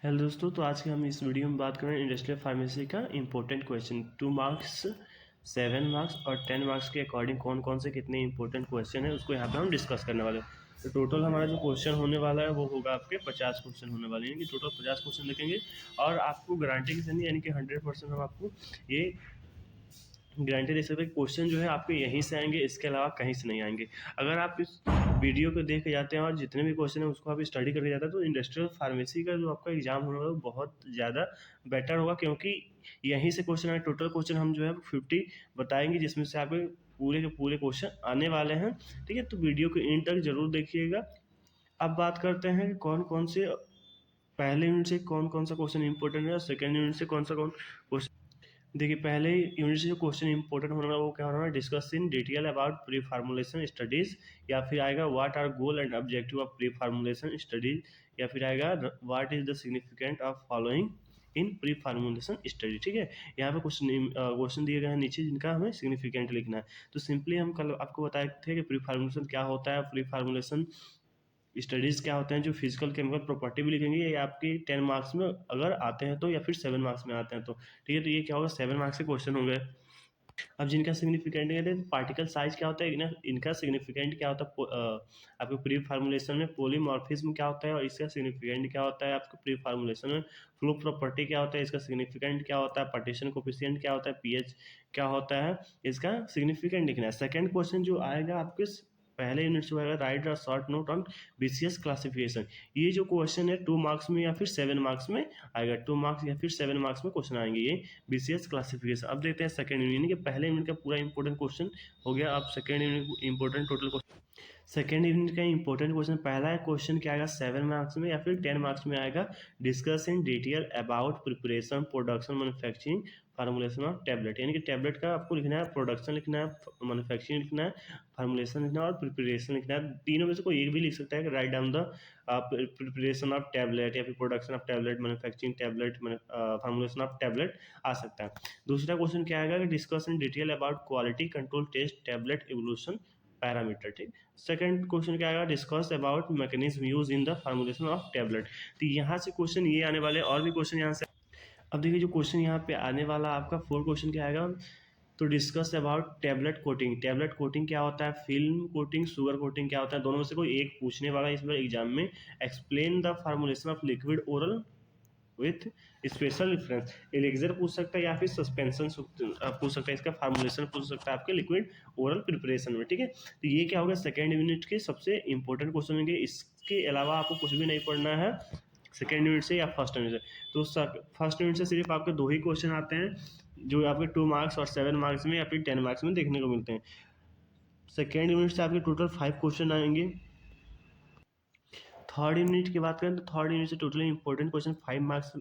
Hello दोस्तों, तो आज के हम इस वीडियो में बात करें इंडस्ट्रियल फार्मेसी का इंपॉर्टेंट क्वेश्चन। 2 मार्क्स, 7 मार्क्स और 10 मार्क्स के अकॉर्डिंग कौन कौन से कितने इंपॉर्टेंट क्वेश्चन है उसको यहाँ पे हम डिस्कस करने वाले हैं। तो टोटल हमारा जो क्वेश्चन होने वाला है वो होगा आपके 50 क्वेश्चन होने वाले हैं, यानी कि टोटल 50 क्वेश्चन लिखेंगे। और आपको गारंटी के साथ यानी कि 100% हम आपको ये गारंटी दे सकते हैं क्वेश्चन जो है आपके यहीं से आएंगे, इसके अलावा कहीं से नहीं आएंगे। अगर आप इस वीडियो को देख के जाते हैं और जितने भी क्वेश्चन है उसको आप स्टडी करके जाते हैं तो इंडस्ट्रियल फार्मेसी का जो आपका एग्जाम होगा वो बहुत ज़्यादा बेटर होगा, क्योंकि यहीं से क्वेश्चन आए। टोटल क्वेश्चन हम जो है 50 बताएंगे, जिसमें से आपके पूरे के पूरे क्वेश्चन आने वाले हैं। ठीक है, तो वीडियो को एंड तक जरूर देखिएगा। अब बात करते हैं कि कौन कौन से पहले यूनिट से कौन कौन सा क्वेश्चन इंपॉर्टेंट है और सेकेंड यूनिट से कौन सा क्वेश्चन। देखिए, पहले यूनिट से जो क्वेश्चन इंपॉर्टेंट होना है वो क्या होना है, discuss in detail about pre formulation studies, या फिर आएगा what are goal and objective of pre formulation studies, या फिर आएगा what is the significant of following in pre formulation study. ठीक है, यहाँ पे कुछ क्वेश्चन दिए गए हैं नीचे जिनका हमें सिग्निफिकेंट लिखना है। तो सिंपली हम कल आपको बताए थे कि प्री फार्मुलेशन क्या होता है, प्री फार्मुलेशन स्टडीज़ क्या होते हैं, जो फिजिकल केमिकल प्रॉपर्टी भी लिखेंगे। ये आपके 10 मार्क्स में अगर आते हैं तो, या फिर 7 मार्क्स में आते हैं तो। ठीक है, तो ये क्या होगा, 7 मार्क्स के क्वेश्चन होंगे। अब जिनका सिग्निफिकेंट कहते हैं पार्टिकल साइज क्या होता है, इनका सिग्निफिकेंट क्या होता है, आपके प्री फार्मुलेशन में पॉलीमॉर्फिज्म क्या होता है और इसका सिग्निफिकेंट क्या होता है, आपके प्री फार्मुलेशन में फ्लो प्रॉपर्टी क्या होता है, इसका सिग्निफिकेंट क्या होता है, पार्टीशन कोफिशिएंट क्या होता है, पीएच क्या होता है, इसका सिग्निफिकेंट लिखना है। सेकंड क्वेश्चन जो आएगा आपके पहले यूनिट से आएगा, right a short note on BCS classification. ये जो क्वेश्चन है 2 मार्क्स में या फिर 7 मार्क्स में आएगा, 2 मार्क्स या फिर 7 मार्क्स में क्वेश्चन आएंगे ये बीसीएस क्लासिफिकेशन। अब देखते हैं सेकंड यूनिट के पहले यूनिट का पूरा इंपॉर्टेंट क्वेश्चन हो गया। अब second unit important total question, second unit का इंपॉर्टेंट क्वेश्चन पहला क्वेश्चन क्या आएगा, 7 मार्क्स में या फिर 10 मार्क्स में आएगा, discuss in detail about preparation, production, manufacturing, formulation of tablet. यानी कि टैबलेट का आपको लिखना है, प्रोडक्शन लिखना है, मैन्युफैक्चरिंग लिखना है, फार्मुलेशन लिखना है और प्रिपरेशन लिखना है। तीनों में से कोई एक भी लिख सकता है कि write down the preparation of tablet, या फिर production of tablet, manufacturing tablet, formulation of tablet आ सकता है। दूसरा क्वेश्चन क्या आएगा, discuss in detail about quality control test tablet evaluation parameter. ठीक, सेकंड क्वेश्चन क्या आएगा, discuss about mechanism use in the formulation of tablet. तो यहाँ से क्वेश्चन ये आने वाले, और भी क्वेश्चन यहाँ से। अब देखिए जो क्वेश्चन यहाँ पे आने वाला आपका 4 क्वेश्चन क्या आएगा, तो discuss about tablet coating. Tablet coating क्या होता है, फिल्म कोटिंग, शुगर कोटिंग क्या होता है, दोनों में से कोई एक पूछने वाला है इस बार एग्जाम में। Explain the formulation of liquid oral with special reference, elixir पूछ सकता है या फिर सस्पेंशन पूछ सकता है, इसका फार्मुलेशन पूछ सकता है आपके लिक्विड ओरल प्रिपरेशन में। ठीक है, तो ये क्या होगा, सेकेंड यूनिट के सबसे इंपॉर्टेंट क्वेश्चन होंगे। इसके अलावा आपको कुछ भी नहीं पढ़ना है सेकेंड यूनिट से या फर्स्ट यूनिट से। तो फर्स्ट यूनिट से सिर्फ आपके 2 ही क्वेश्चन आते हैं, जो आपके 2 मार्क्स और 7 मार्क्स में या फिर 10 मार्क्स में देखने को मिलते हैं। सेकेंड यूनिट से आपके टोटल 5 क्वेश्चन आएंगे। थर्ड यूनिट की बात करें तो थर्ड यूनिट से टोटली इंपॉर्टेंट क्वेश्चन 5 मार्क्स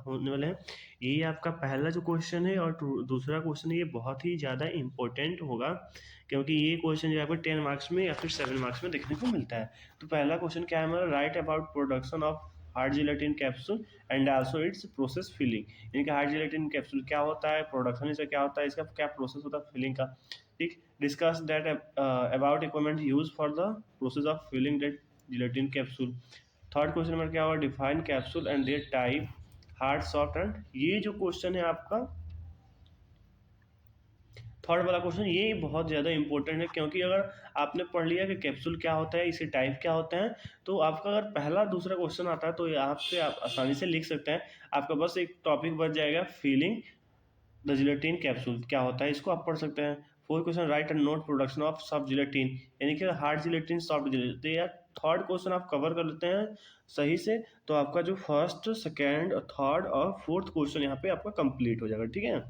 होने वाले हैं। ये आपका पहला जो क्वेश्चन है और दूसरा क्वेश्चन है, ये बहुत ही ज़्यादा इंपॉर्टेंट होगा, क्योंकि ये क्वेश्चन जो है आपको 10 मार्क्स में या फिर 7 मार्क्स में देखने को मिलता है। तो पहला क्वेश्चन क्या है हमारा, write about production of hard gelatin capsule and also its process filling. यानी कि हार्ड जिलेटिन कैप्सूल क्या होता है, प्रोडक्शन इसका क्या होता है, इसका क्या प्रोसेस होता है फिलिंग का। ठीक, discuss that about equipment use for the process of filling that gelatin capsule. Third question number क्या होगा, define capsule and their type, hard, soft and. ये जो क्वेश्चन है आपका थर्ड वाला क्वेश्चन, ये बहुत ज़्यादा इंपॉर्टेंट है, क्योंकि अगर आपने पढ़ लिया कि कैप्सूल क्या होता है, इसके टाइप क्या होते हैं, तो आपका अगर पहला दूसरा क्वेश्चन आता है तो यहाँ पे आप आसानी से लिख सकते हैं। आपका बस एक टॉपिक बच जाएगा, फीलिंग द जिलेटिन कैप्सूल क्या होता है, इसको आप पढ़ सकते हैं। Fourth question, right and note production of soft gelatin, यानी कि हार्ड जिलेटिन, सॉफ्ट जिलेटिन। या थर्ड क्वेश्चन आप कवर कर लेते हैं सही से, तो आपका जो फर्स्ट, सेकेंड, थर्ड और फोर्थ क्वेश्चन यहाँ पे आपका कंप्लीट हो जाएगा। ठीक है,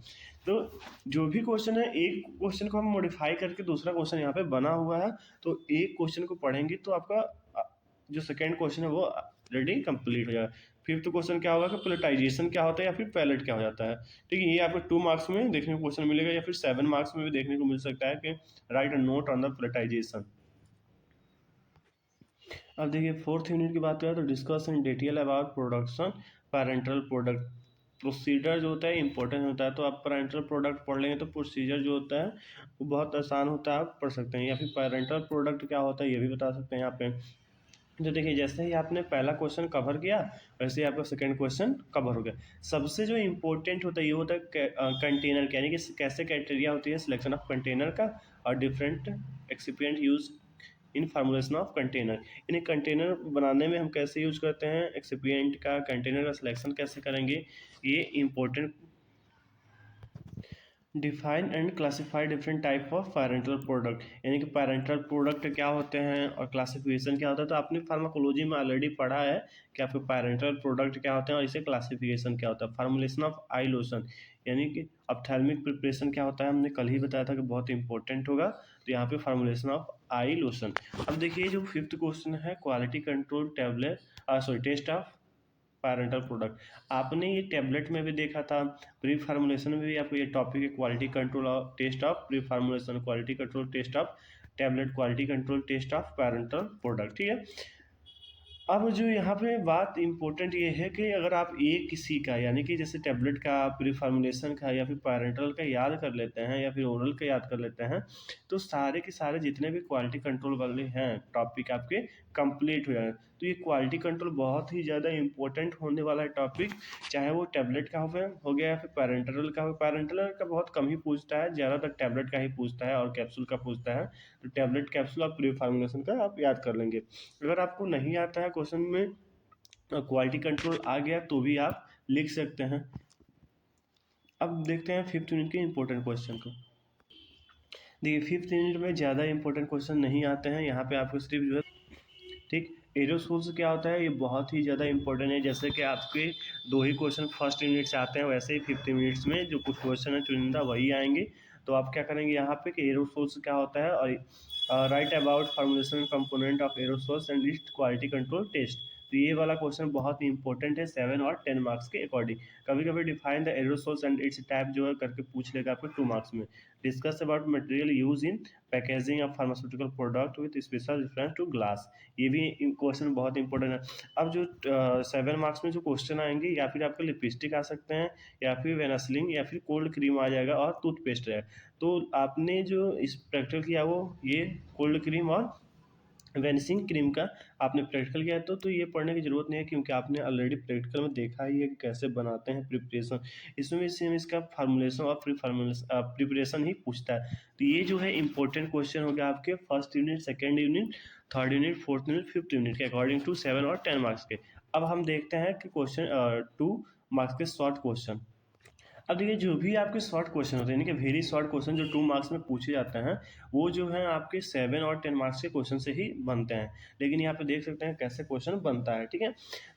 तो जो भी क्वेश्चन है, एक क्वेश्चन को हम मॉडिफाई करके दूसरा क्वेश्चन यहाँ पे बना हुआ है, तो एक क्वेश्चन को पढ़ेंगे तो आपका जो सेकेंड क्वेश्चन है वो ऑलरेडी कंप्लीट हो जाएगा। फिफ्थ क्वेश्चन क्या होगा कि पैलेटाइजेशन क्या होता है या फिर पैलेट क्या हो जाता है। ठीक है, ये आपको 2 मार्क्स में देखने को क्वेश्चन मिलेगा, या फिर 7 मार्क्स में भी देखने को मिल सकता है कि write a note on the pelletization. अब देखिए फोर्थ यूनिट की बात करें तो discuss in detail about production parental product. Procedure जो होता है इंपॉर्टेंट होता है, तो आप पैरेंटल प्रोडक्ट पढ़ लेंगे तो प्रोसीजर जो होता है वो बहुत आसान होता है, आप पढ़ सकते हैं। या फिर पैरेंटल प्रोडक्ट क्या होता है ये भी बता सकते हैं यहाँ पे। तो देखिए जैसे ही आपने पहला क्वेश्चन कवर किया वैसे ही आपका सेकंड क्वेश्चन कवर हो गया। सबसे जो इम्पोर्टेंट होता है ये होता है कंटेनर, यानी कि कैसे क्राइटेरिया होती है सिलेक्शन ऑफ कंटेनर का, और different excipient use in formulation of container. यानी कंटेनर बनाने में हम कैसे यूज करते हैं एक्सिपिएंट का, कंटेनर का सिलेक्शन कैसे करेंगे, ये important. Define and classify different type of parental product, यानी कि पैरेंटल प्रोडक्ट क्या होते हैं और क्लासिफिकेशन क्या होता है। तो आपने फार्माकोलॉजी में ऑलरेडी पढ़ा है कि आपके पैरेंटल प्रोडक्ट क्या होते हैं और इसे क्लासिफिकेशन क्या होता है। फार्मुलेशन ऑफ आई लोशन, यानी कि ऑप्थेल्मिक प्रिपरेशन क्या होता है, हमने कल ही बताया था कि बहुत इंपॉर्टेंट होगा। तो यहाँ पे फार्मुलेशन ऑफ आई लोशन। अब देखिए जो फिफ्थ क्वेश्चन है quality control tablet test of parental product, आपने ये टैबलेट में भी देखा था, प्री फार्मुलेशन में भी आपको ये टॉपिक है quality control of test of pre formulation, quality control test of tablet, quality control test of parental product. ठीक है। अब जो यहाँ पे बात इम्पोर्टेंट ये है कि अगर आप एक किसी का, यानी कि जैसे टैबलेट का, प्री फार्मुलेशन का या फिर पैरेंटल का याद कर लेते हैं या फिर ओरल का याद कर लेते हैं, तो सारे के सारे जितने भी क्वालिटी कंट्रोल वाले हैं टॉपिक आपके कंप्लीट हो जाए। तो ये क्वालिटी कंट्रोल बहुत ही ज़्यादा इंपॉर्टेंट होने वाला है टॉपिक, चाहे वो टैबलेट का हो गया या फिर पैरेंटल का हो। पैरेंटल का बहुत कम ही पूछता है, ज़्यादातर टैबलेट का ही पूछता है और कैप्सूल का पूछता है। तो टैबलेट, कैप्सूल और प्री फार्मुलेशन का आप याद कर लेंगे। अगर आपको नहीं आता है क्वेश्चन में क्वालिटी कंट्रोल आ गया तो भी आप लिख सकते हैं। अब देखते हैं फिफ्थ यूनिट के इंपॉर्टेंट क्वेश्चन को। देखिए फिफ्थ यूनिट में ज़्यादा इंपॉर्टेंट क्वेश्चन नहीं आते हैं, यहाँ पे आपको सिर्फ जो है, ठीक, एरोसोल्स क्या होता है ये बहुत ही ज़्यादा इंपॉर्टेंट है। जैसे कि आपके दो ही क्वेश्चन फर्स्ट यूनिट से आते हैं, वैसे ही फिफ्थ यूनिट्स में जो कुछ क्वेश्चन है चुनिंदा वही आएंगे। तो आप क्या करेंगे यहाँ पे कि एरोसोल्स क्या होता है और write about formulation component of aerosols and its quality control test. तो ये वाला क्वेश्चन बहुत ही इंपॉर्टेंट है 7 और 10 मार्क्स के अकॉर्डिंग। कभी कभी define the aerosols and its type जो है करके पूछ लेगा आपको 2 मार्क्स में। Discuss about material use in packaging of pharmaceutical product with special reference to glass, ये भी क्वेश्चन बहुत इंपॉर्टेंट है। अब जो 7 मार्क्स में जो क्वेश्चन आएंगे या फिर आपके लिपस्टिक आ सकते हैं या फिर वेनास्लिन या फिर कोल्ड क्रीम आ जाएगा और टूथपेस्ट है। तो आपने जो इस प्रैक्टिकल किया वो ये कोल्ड क्रीम और वेनिसिंग क्रीम का आपने प्रैक्टिकल किया तो ये पढ़ने की ज़रूरत नहीं है, क्योंकि आपने ऑलरेडी प्रैक्टिकल में देखा ही है कि कैसे बनाते हैं प्रिपरेशन। इसमें भी सेम इसका फार्मूलेशन और प्रिपरेशन ही पूछता है। तो ये जो है इंपॉर्टेंट क्वेश्चन हो गया आपके first unit, second unit, third unit, fourth unit, fifth unit के अकॉर्डिंग टू 7 और 10 मार्क्स के। अब हम देखते हैं कि क्वेश्चन 2 मार्क्स के शॉर्ट क्वेश्चन। अब देखिए जो भी आपके शॉर्ट क्वेश्चन होते हैं, यानी कि वेरी शॉर्ट क्वेश्चन जो 2 मार्क्स में पूछे जाते हैं, वो जो है आपके 7 और 10 मार्क्स के क्वेश्चन से ही बनते हैं। लेकिन यहाँ पे देख सकते हैं कैसे क्वेश्चन बनता है। ठीक है।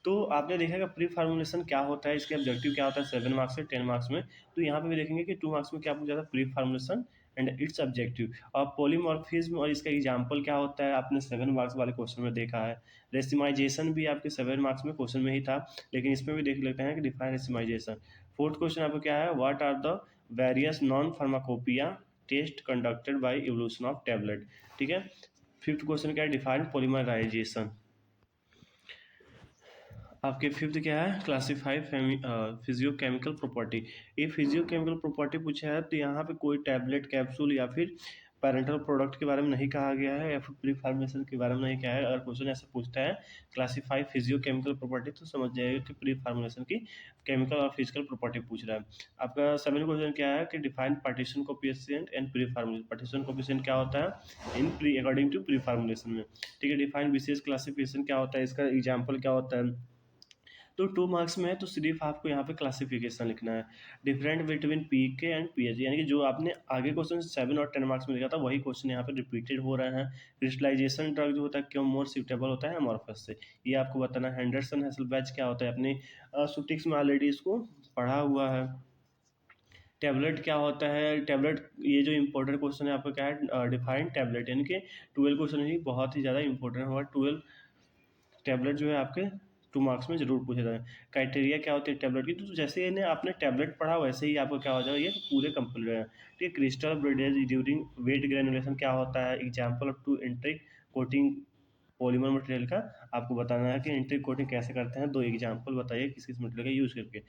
तो आपने देखा कि प्री फार्मुलेशन क्या होता है, इसके ऑब्जेक्टिव क्या होता है 7 मार्क्स से 10 मार्क्स में। तो यहाँ पे भी देखेंगे कि 2 मार्क्स में क्या पूछा जाता है, pre formulation and it's objective. और पॉलीमॉर्फिज्म और इसका एग्जाम्पल क्या होता है आपने 7 मार्क्स वाले क्वेश्चन में देखा है। रेसिमाइजेशन भी आपके 7 मार्क्स में क्वेश्चन में ही था, लेकिन इसमें भी देख लेते हैं कि डिफाइन रेसिमाइजेशन। फोर्थ क्वेश्चन आपको क्या है, what are the various non pharmacopoeia test conducted by evolution of tablet. ठीक है। फिफ्थ क्वेश्चन क्या है, डिफाइन पॉलीमराइजेशन। आपके फिफ्थ क्या है, क्लासीफाई फिजियोकेमिकल प्रॉपर्टी। ये फिजियोकेमिकल प्रॉपर्टी पूछा है तो यहाँ पे कोई टैबलेट, कैप्सूल या फिर पैरेंटल प्रोडक्ट के बारे में नहीं कहा गया है या फिर प्री फार्मेशन के बारे में नहीं कहा है। अगर क्वेश्चन ऐसा पूछता है क्लासीफाई फिजियोकेमिकल प्रॉपर्टी तो समझ जाएगा कि प्री फार्मेशन की केमिकल और फिजिकल प्रॉपर्टी पूछ रहा है। आपका 7 क्वेश्चन क्या है कि define partition coefficient and pre formulation. Partition coefficient क्या होता है in pre according to pre formulation में। ठीक है। डिफाइन विशेष क्लासिफिकेशन क्या होता है, इसका एग्जाम्पल क्या होता है। तो 2 मार्क्स में है तो सिर्फ आपको यहाँ पे क्लासिफिकेशन लिखना है। Different between pK and pH, यानी कि जो आपने आगे क्वेश्चन 7 और 10 मार्क्स में लिखा था वही क्वेश्चन यहाँ पे रिपीटेड हो रहे हैं। क्रिस्टलाइजेशन ड्रग जो होता है क्यों मोर सूटेबल होता है अमॉर्फस से, ये आपको बताना है। हेंडरसन हैसलबैच क्या होता है, अपने सुटिक्स में ऑलरेडी इसको पढ़ा हुआ है। टैबलेट क्या होता है, टैबलेट ये जो इंपॉर्टेंट क्वेश्चन है आपका क्या है, डिफाइन टैबलेट, यानी कि 12 क्वेश्चन ही बहुत ही ज़्यादा इंपॉर्टेंट होगा। 12 टैबलेट जो है आपके 2 मार्क्स में जरूर पूछे जाए। क्राइटेरिया क्या होती है टैबलेट की, तो जैसे इन्हें आपने टैबलेट पढ़ा वैसे ही आपको क्या हो जाएगा, ये पूरे कंप्लीट है। ठीक है। Crystal bridges during wet granulation क्या होता है, example of two enteric coating polymer material का आपको बताना है कि एंट्रिक कोटिंग कैसे करते हैं। 2 एग्जाम्पल बताइए किस किस मटेरियल का यूज़ करके।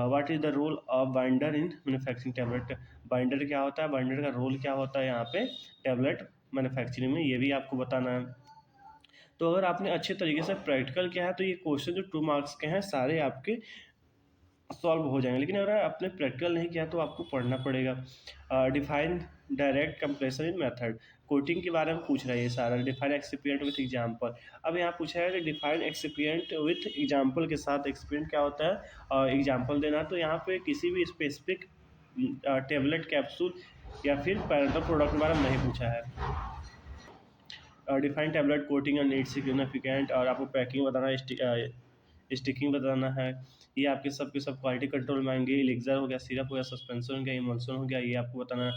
What is the role of binder in manufacturing tablet, binder क्या होता है, बाइंडर का रोल क्या होता है यहाँ पे टैबलेट मैन्युफैक्चरिंग में, ये भी आपको बताना है। तो अगर आपने अच्छे तरीके से प्रैक्टिकल किया है तो ये क्वेश्चन जो 2 मार्क्स के हैं सारे आपके सॉल्व हो जाएंगे। लेकिन अगर आपने प्रैक्टिकल नहीं किया तो आपको पढ़ना पड़ेगा। Define direct compression in method, coating के बारे में पूछ रहा है ये सारा। डिफाइन एक्सिपिएंट विथ एग्जांपल, अब यहाँ पूछा है कि डिफाइन एक्सिपिएंट विथ एग्जांपल के साथ। एक्सिपिएंट क्या होता है, एग्जांपल देना। तो यहाँ पे किसी भी स्पेसिफिक टेबलेट कैप्सूल या फिर पैरेंटल प्रोडक्ट के बारे में नहीं पूछा है। Define tablet coating and it's significant, और आपको पैकिंग बताना, स्टिकिंग बताना है। ये आपके सब के सब क्वालिटी कंट्रोल में आएंगे। एलिक्सर हो गया, सिरप हो गया, सस्पेंशन हो गया, इमल्सन हो गया, ये आपको बताना है।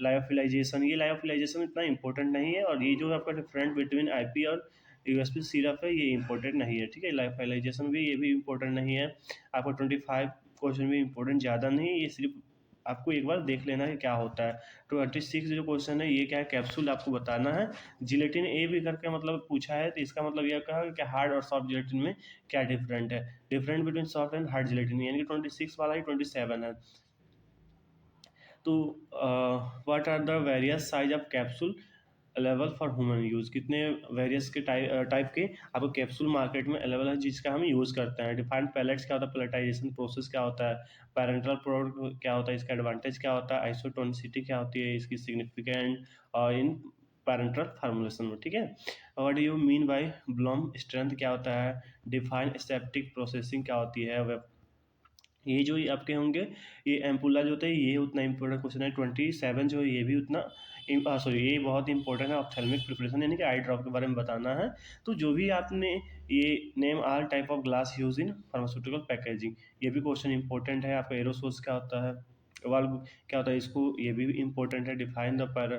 लायोफिलाइजेशन, ये लायोफिलाइजेशन इतना इंपॉर्टेंट नहीं है, और ये जो आपका डिफरेंट बिटवीन आईपी और यूएसपी सिरप है ये इंपॉर्टेंट नहीं है, ठीक है। लायोफिलाइजेशन भी, ये भी इंपॉर्टेंट नहीं है। आपको 25 क्वेश्चन भी इंपॉर्टेंट ज़्यादा नहीं है, ये सिर्फ आपको एक बार देख लेना है क्या होता है। 26 जो क्वेश्चन है ये क्या है, कैप्सूल आपको बताना है। जिलेटिन ए भी करके मतलब पूछा है, तो इसका मतलब यह कहा कि हार्ड और सॉफ्ट जिलेटिन में क्या डिफरेंट है, different between soft and hard gelatin, यानी कि 26 वाला ही 27 है। तो what are the various size of capsule available for human use, कितने वेरियस के टाइप के आपको कैप्सूल मार्केट में अवेलेबल है जिसका हम यूज़ करते हैं। डिफाइंड पैलेट्स क्या होता है, पैलेटाइजेशन प्रोसेस क्या होता है, पैरेंटल प्रोडक्ट क्या होता है, इसका एडवांटेज क्या होता है, आइसोटोनिसिटी क्या होती है, इसकी सिग्निफिकेंट और इन पैरेंटल फार्मूलेशन में, ठीक है। और यू मीन बाय ब्लॉम स्ट्रेंथ क्या होता है, डिफाइन एसेप्टिक प्रोसेसिंग क्या होती है। ये जो ये आपके होंगे, ये एम्पुला जो होता है ये उतना इंपॉर्टेंट क्वेश्चन है। 27 जो है ये भी उतना सॉरी ये बहुत इंपॉर्टेंट है। ऑप्थेल्मिक प्रिपरेशन यानी कि आई ड्रॉप के बारे में बताना है। तो जो भी आपने ये name all type of glass use in pharmaceutical packaging, ये भी क्वेश्चन इंपॉर्टेंट है। आपका एरोसोल्स क्या होता है, वाल्व क्या होता है, इसको ये भी इंपॉर्टेंट है। डिफाइन द पैरा,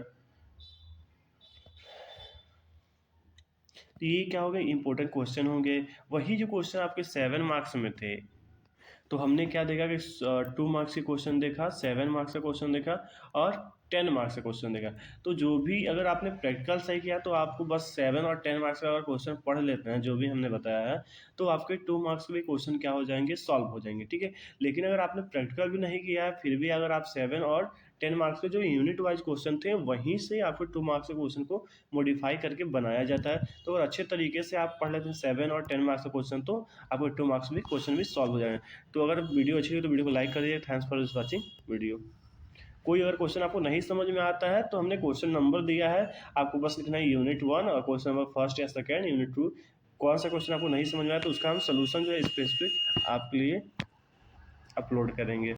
तो ये क्या होगा, इंपॉर्टेंट क्वेश्चन होंगे। वही जो क्वेश्चन आपके 7 मार्क्स में थे, तो हमने क्या देखा कि 2 मार्क्स के क्वेश्चन देखा, 7 मार्क्स का क्वेश्चन देखा और 10 मार्क्स का क्वेश्चन देखा। तो जो भी अगर आपने प्रैक्टिकल सही किया तो आपको बस 7 और 10 मार्क्स का अगर क्वेश्चन पढ़ लेते हैं जो भी हमने बताया है, तो आपके 2 मार्क्स के भी क्वेश्चन क्या हो जाएंगे, सॉल्व हो जाएंगे, ठीक है। लेकिन अगर आपने प्रैक्टिकल भी नहीं किया है फिर भी अगर आप 7 और 10 मार्क्स के जो यूनिट वाइज क्वेश्चन थे वहीं से आपके 2 मार्क्स के क्वेश्चन को मॉडिफाई करके बनाया जाता है। तो अगर अच्छे तरीके से आप पढ़ लेते हैं 7 और 10 मार्क्स का क्वेश्चन तो आपको 2 मार्क्स में क्वेश्चन भी सॉल्व हो जाएगा। तो अगर वीडियो अच्छी लगी तो वीडियो को लाइक कर दीजिए। Thanks for watching video. कोई अगर क्वेश्चन आपको नहीं समझ में आता है तो हमने क्वेश्चन नंबर दिया है, आपको बस लिखना है यूनिट 1 और क्वेश्चन नंबर फर्स्ट या सेकेंड, यूनिट 2 कौन सा क्वेश्चन आपको नहीं समझ में आया तो उसका हम सोल्यूशन जो है स्पेसिफिक आपके लिए अपलोड करेंगे।